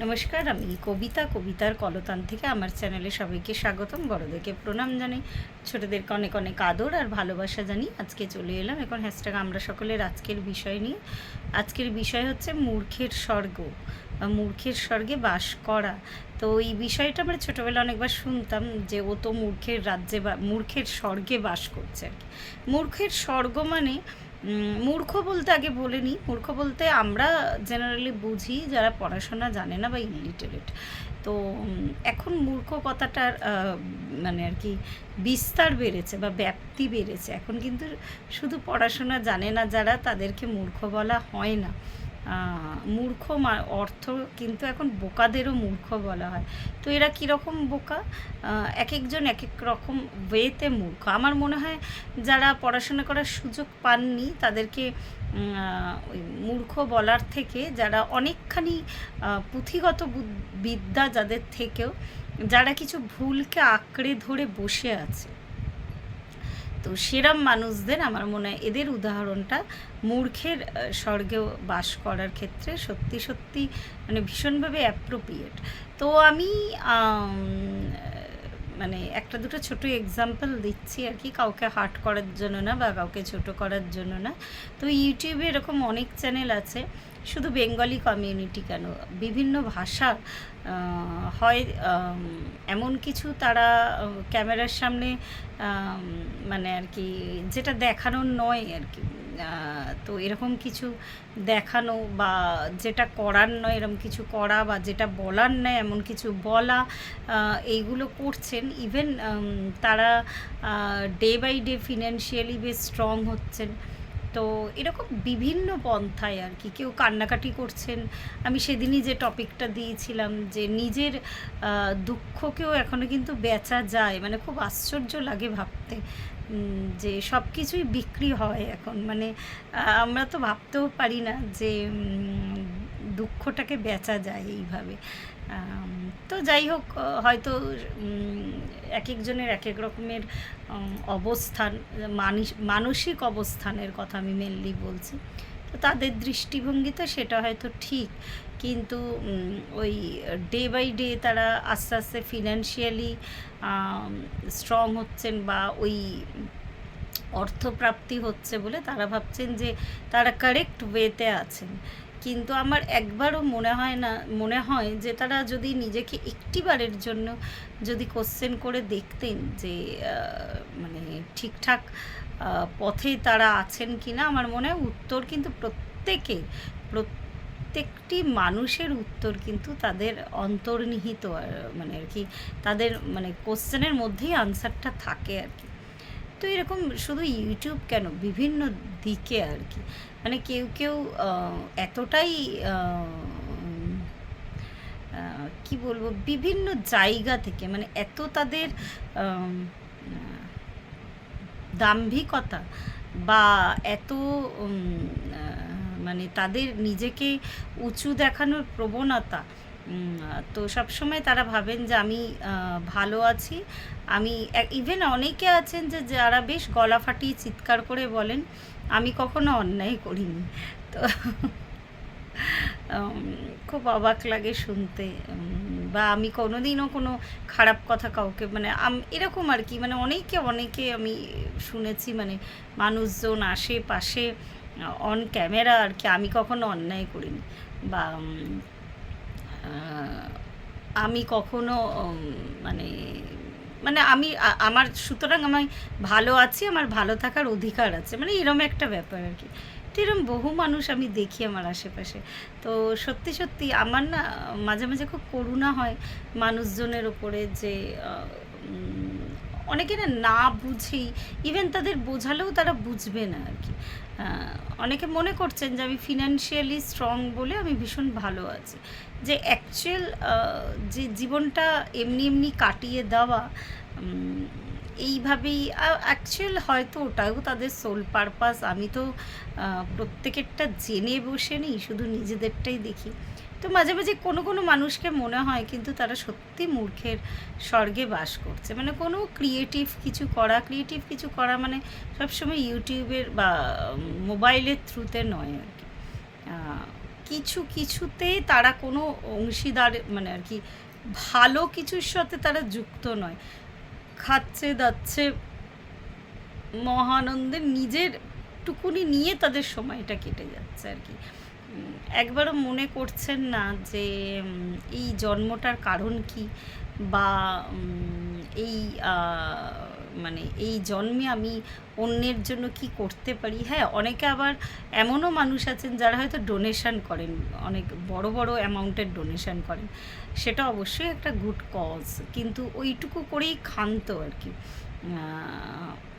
নমস্কার, আমি কবিতার কলতান থেকে আমার চ্যানেলে সবাইকে স্বাগতম। বড়দেরকে প্রণাম জানাই, ছোটদেরকে অনেক অনেক আদর আর ভালোবাসা জানি। আজকে চলে এলাম এখন হ্যাশট্যাগ আমরা সকলের আজকের বিষয় নিয়ে। আজকের বিষয় হচ্ছে মূর্খের স্বর্গ বা মূর্খের স্বর্গে বাস করা। তো এই বিষয়টা আমরা ছোটোবেলা অনেকবার শুনতাম যে ও তো মূর্খের রাজ্যে বা মূর্খের স্বর্গে বাস করছে আর কি। মূর্খের স্বর্গ মানে মূর্খ বলতে আগে বলে নিই, মূর্খ বলতে আমরা জেনারেলি বুঝি যারা পড়াশোনা জানে না বা ইলিটারেট। তো এখন মূর্খ কথাটার মানে আর কি বিস্তার বেড়েছে বা ব্যাপ্তি বেড়েছে। এখন কিন্তু শুধু পড়াশোনা জানে না যারা, তাদেরকে মূর্খ বলা হয় না। মূর্খ অর্থ কিন্তু এখন বোকাদেরও মূর্খ বলা হয়। তো এরা কীরকম বোকা? এক একজন এক এক রকম ওয়েতে মূর্খ। আমার মনে হয় যারা পড়াশোনা করার সুযোগ পাননি তাদেরকে ওই মূর্খ বলার থেকে যারা অনেকখানি পুঁথিগত বিদ্যা যাদের থেকেও যারা কিছু ভুলকে আঁকড়ে ধরে বসে আছে, তো সেরম মানুষদের আমার মনে হয় এদের উদাহরণটা মূর্খের স্বর্গেও বাস করার ক্ষেত্রে সত্যি সত্যি মানে ভীষণভাবে অ্যাপ্রোপ্রিয়েট। তো আমি মানে একটা দুটো ছোটো এক্সাম্পল দিচ্ছি আর কি, কাউকে হার্ট করার জন্য না বা কাউকে ছোট করার জন্য না। তো ইউটিউবে এরকম অনেক চ্যানেল আছে, শুধু বেঙ্গলি কমিউনিটি কেন, বিভিন্ন ভাষা হয় এমন কিছু তারা ক্যামেরার সামনে মানে আর কি যেটা দেখানোর নয় আর কি, তো এরকম কিছু দেখানো বা যেটা করার নয় এরকম কিছু করা বা যেটা বলার নয় এমন কিছু বলা, এইগুলো করছেন। ইভেন তারা ডে বাই ডে ফিনান্সিয়ালি বেশ স্ট্রং হচ্ছেন। তো এরকম বিভিন্ন পন্থায় আর কি, কেউ কান্নাকাটি করছেন। আমি সেদিনই যে টপিকটা দিয়েছিলাম যে নিজের দুঃখকেও এখনও কিন্তু বেচা যায়, মানে খুব আশ্চর্য লাগে ভাবতে যে সব কিছুই বিক্রি হয় এখন। মানে আমরা তো ভাবতেও পারি না যে দুঃখটাকে বেচা যায় এইভাবে। তো যাই হোক, হয়তো এক একজনের এক এক রকমের অবস্থান, মানসিক অবস্থানের কথা আমি মেনলি বলছি। তো তাদের দৃষ্টিভঙ্গিতে সেটা হয়তো ঠিক, কিন্তু ওই ডে বাই ডে তারা আস্তে আস্তে ফিনান্সিয়ালি স্ট্রং হচ্ছেন বা ওই অর্থপ্রাপ্তি হচ্ছে বলে তারা ভাবছেন যে তারা কারেক্ট ওয়েতে আছেন। কিন্তু আমার একবারও মনে হয় যে তারা যদি নিজেকে একটিবারের জন্য যদি কোশ্চেন করে দেখতেন যে মানে ঠিকঠাক পথে তারা আছেন কি না, আমার মনে হয় উত্তর কিন্তু প্রত্যেকটি মানুষের উত্তর কিন্তু তাদের অন্তর্নিহিত মানে আর কি, তাদের মানে কোশ্চেনের মধ্যেই আনসারটা থাকে আর কি। তো এরকম শুধু ইউটিউব কেন, বিভিন্ন দিকে আর কি, মানে কেউ কেউ এতটাই কি বলবো, বিভিন্ন জায়গা থেকে মানে এত তাদের দাম্ভিকতা বা এত মানে তাদের নিজেকে উঁচু দেখানোর প্রবণতা, তো সবসময় তারা ভাবেন যে আমি ভালো আছি। আমি ইভেন অনেকে আছেন যে যারা বেশ গলা ফাটিয়ে চিৎকার করে বলেন আমি কখনো অন্যায় করিনি। তো খুব অবাক লাগে শুনতে, বা আমি কোনোদিনও কোনো খারাপ কথা কাউকে মানে এরকম আর কি, মানে অনেকে আমি শুনেছি, মানে মানুষজন আশেপাশে অন ক্যামেরা আর কি, আমি কখনো অন্যায় করিনি বা আমি কখনো মানে মানে আমি আমার সুতরাং আমি ভালো আছি, আমার ভালো থাকার অধিকার আছে, মানে এরম একটা ব্যাপার আর কি। তো এরম বহু মানুষ আমি দেখি আমার আশেপাশে। তো সত্যি সত্যি আমার না মাঝে মাঝে খুব করুণা হয় মানুষজনের ওপরে, যে অনেকে না বুঝেই, ইভেন তাদের বোঝালেও তারা বুঝবে না আর কি। অনেকে মনে করছেন যে আমি ফিনান্সিয়ালি স্ট্রং বলে আমি ভীষণ ভালো আছি, যে অ্যাকচুয়াল যে জীবনটা এমনি এমনি কাটিয়ে দেওয়া এইভাবেই অ্যাকচুয়াল হয়তো ওটাও তাদের সোল পারপাস। আমি তো প্রত্যেকেরটা জেনে বসে নিই, শুধু নিজেদেরটাই দেখি। তো মাঝে মাঝে কোনো মানুষকে মনে হয় কিন্তু তারা সত্যি মূর্খের স্বর্গে বাস করছে, মানে কোনো ক্রিয়েটিভ কিছু করা মানে সবসময় ইউটিউবের বা মোবাইলের থ্রুতে নয় আর কি। কিছু কিছুতে তারা কোনো অংশীদার মানে আর কি ভালো কিছুর সাথে তারা যুক্ত নয়, খাচ্ছে দাচ্ছে মহানন্দে নিজের টুকুনি নিয়ে তাদের সময়টা কেটে যাচ্ছে আর কি। একবারও মনে করছেন না যে এই জন্মটার কারণ কি, বা এই মানে এই জন্মে আমি অন্যের জন্য কি করতে পারি। হ্যাঁ, অনেকে আবার এমনও মানুষ আছেন যারা হয়তো ডোনেশন করেন, অনেক বড় বড় অ্যামাউন্টের ডোনেশন করেন, সেটা অবশ্যই একটা গুড কজ, কিন্তু ওইটুকু করেই ক্ষান্ত আর কি।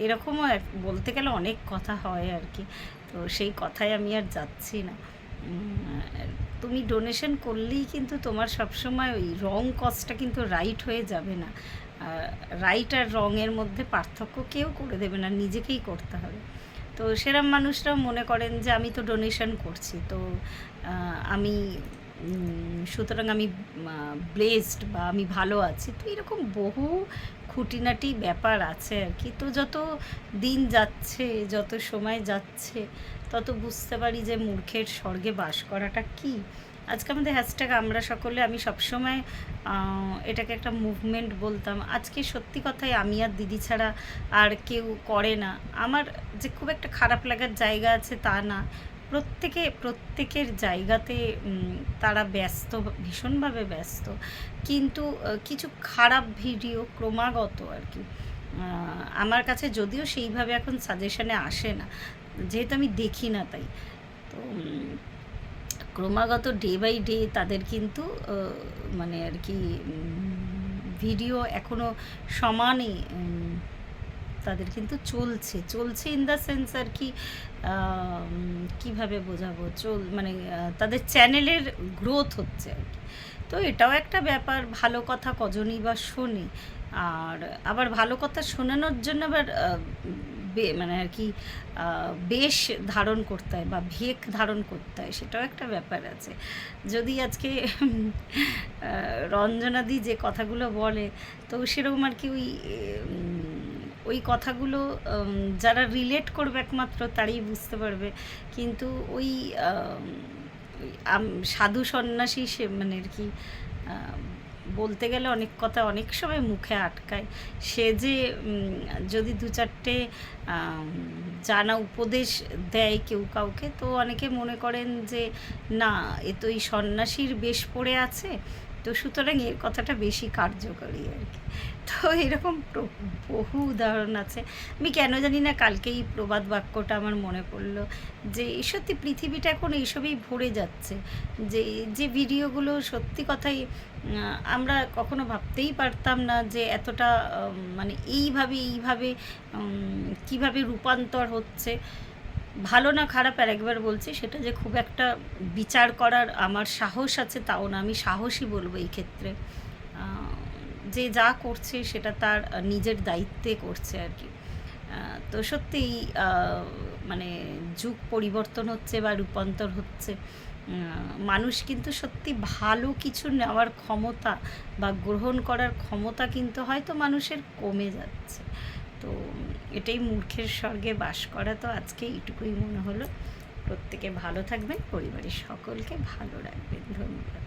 এরকমও বলতে গেলে অনেক কথা হয় আর কি, তো সেই কথায় আমি আর যাচ্ছি না। তুমি ডোনেশন করলেই কিন্তু তোমার সবসময় ওই রং কজটা কিন্তু রাইট হয়ে যাবে না। রাইট আর রঙের মধ্যে পার্থক্য কেউ করে দেবে না, নিজেকেই করতে হবে। তো সেরম মানুষরাও মনে করেন যে আমি তো ডোনেশন করছি, তো আমি সুতরাং আমি ব্লেসড বা আমি ভালো আছি। তো এরকম বহু খুঁটিনাটি ব্যাপার আছে আর কি। তো যত দিন যাচ্ছে, যত সময় যাচ্ছে, তত বুঝতে পারি যে মূর্খের স্বর্গে বাস করাটা কি। আজকে আমাদের হ্যাশট্যাগ আমরা সকলে, আমি সবসময় এটাকে একটা মুভমেন্ট বলতাম। আজকে সত্যি কথাই আমি আর দিদি ছাড়া আর কেউ করে না। আমার যে খুব একটা খারাপ লাগার জায়গা আছে তা না, প্রত্যেকের জায়গাতে তারা ব্যস্ত, ভীষণভাবে ব্যস্ত, কিন্তু কিছু খারাপ ভিডিও ক্রমাগত আর কি আমার কাছে যদিও সেইভাবে এখন সাজেশনে আসে না, যেহেতু আমি দেখি না তাই। তো ক্রমাগত ডে বাই ডে তাদের কিন্তু মানে আর কি ভিডিও এখনও সমানে তাদের কিন্তু চলছে ইন দ্য সেন্স আর কি, কীভাবে বোঝাবো, মানে তাদের চ্যানেলের গ্রোথ হচ্ছে আর কি। তো এটাও একটা ব্যাপার, ভালো কথা কজনই বা শোনে, আর আবার ভালো কথা শোনানোর জন্য আবার মানে আর কি বেশ ধারণ করতে হয় বা ভেক ধারণ করতে হয়, সেটাও একটা ব্যাপার আছে। যদি আজকে রঞ্জনাদি যে কথাগুলো বলে, তো সেরকম আর কি ওই কথাগুলো যারা রিলেট করবে একমাত্র তারাই বুঝতে পারবে, কিন্তু ওই সাধু সন্ন্যাসী সে মানে আর কি বলতে গেলে অনেক কথা অনেক সময় মুখে আটকায়। সে যে যদি দু চারটে জানা উপদেশ দেয় কেউ কাউকে, তো অনেকে মনে করেন যে না, এ তো এই সন্ন্যাসীর বেশ পড়ে আছে, তো সুতরাং এর কথাটা বেশি কার্যকরী আর কি। তো এরকম বহু উদাহরণ আছে। আমি কেন জানি না কালকে এই প্রবাদ বাক্যটা আমার মনে পড়লো, যে সত্যি পৃথিবীটা এখন এইসবই ভরে যাচ্ছে, যে ভিডিওগুলো সত্যি কথাই আমরা কখনো ভাবতেই পারতাম না যে এতটা মানে এইভাবে কিভাবে রূপান্তর হচ্ছে। ভালো না খারাপ আর একবার বলছি, সেটা যে খুব একটা বিচার করার আমার সাহস আছে তাও না, আমি সাহসী বলবো এই ক্ষেত্রে। যে যা করছে সেটা তার নিজের দায়িত্বে করছে আর কি। তো সত্যিই মানে যুগ পরিবর্তন হচ্ছে বা রূপান্তর হচ্ছে, মানুষ কিন্তু সত্যি ভালো কিছু নেওয়ার ক্ষমতা বা গ্রহণ করার ক্ষমতা কিন্তু হয়তো মানুষের কমে যাচ্ছে। তো এটাই মূর্খের স্বর্গে বাস করা। তো আজকে এইটুকুই মনে হলো। প্রত্যেকে ভালো থাকবেন, পরিবারের সকলকে ভালো রাখবেন। ধন্যবাদ।